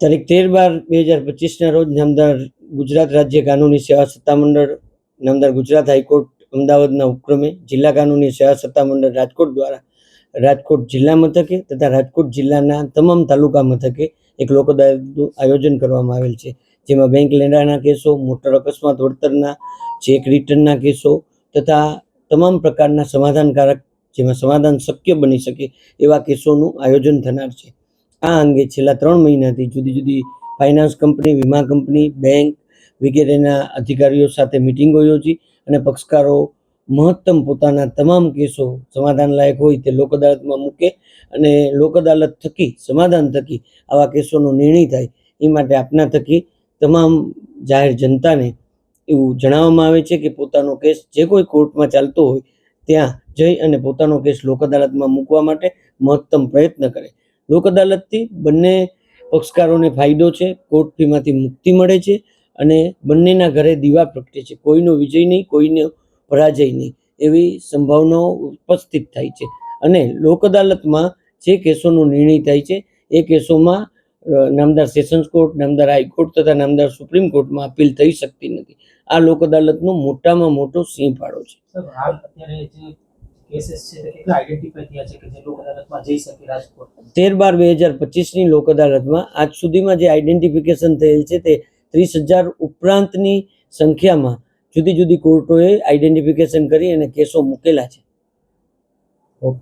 તારીખ 13/12/2025ના રોજ નામદાર ગુજરાત રાજ્ય કાનૂની સેવા સત્તામંડળ, નામદાર ગુજરાત હાઈકોર્ટ અમદાવાદના ઉપક્રમે જિલ્લા કાનૂની સેવા સત્તામંડળ રાજકોટ દ્વારા રાજકોટ જિલ્લા મથકે તથા રાજકોટ જિલ્લાના તમામ તાલુકા મથકે એક લોક અદાલતનું આયોજન કરવામાં આવેલ છે, જેમાં બેંક લેણાના કેસો, મોટર અકસ્માત વળતરના, ચેક રિટર્નના કેસો તથા તમામ પ્રકારના સમાધાનકારક, જેમાં સમાધાન શક્ય બની શકે એવા કેસોનું આયોજન થનાર છે. આ અંગે છેલ્લા 3 મહિનાથી જુદી જુદી ફાઇનાન્સ કંપની, વીમા કંપની, બેંક વગેરેના અધિકારીઓ સાથે મિટિંગો યોજી અને પક્ષકારો મહત્તમ પોતાના તમામ કેસો સમાધાન લાયક હોય તે લોક અદાલતમાં મૂકે અને લોક અદાલત થકી, સમાધાન થકી આવા કેસોનો નિર્ણય થાય એ માટે આપના થકી તમામ જાહેર જનતાને એવું જણાવવામાં આવે છે કે પોતાનો કેસ જે કોઈ કોર્ટમાં ચાલતો હોય ત્યાં જઈ અને પોતાનો કેસ લોક અદાલતમાં મૂકવા માટે મહત્તમ પ્રયત્ન કરે. લોક અદાલતથી બંને પક્ષકારોને ફાયદો છે, કોર્ટ ફીમાંથી મુક્તિ મળે છે અને બંનેના ઘરે દીવા પ્રગટે છે. કોઈનો વિજય નહીં, કોઈનો પરાજય નહીં એવી સંભાવનાઓ ઉપસ્થિત થાય છે અને લોક અદાલતમાં જે કેસોનો નિર્ણય થાય છે એ કેસોમાં નામદાર સેશન્સ કોર્ટ, નામદાર હાઈકોર્ટ તથા નામદાર સુપ્રીમ કોર્ટમાં અપીલ થઈ શકતી નથી. આ લોક અદાલતનો મોટામાં મોટો સિંહ ફાળો છે. કેસીસ છે તે કેટલા આઈડેન્ટિફાઈ થયા છે કે જે લોક અદાલતમાં જઈ શકે? રાજકોટ 13/12/2025ની લોક અદાલતમાં આજ સુધીમાં જે આઈડેન્ટિફિકેશન થયેલ છે તે 30,000 ઉપરાંતની સંખ્યામાં જુદી જુદી કોર્ટોએ આઈડેન્ટિફિકેશન કરી અને કેસો મૂકેલા છે. ઓકે.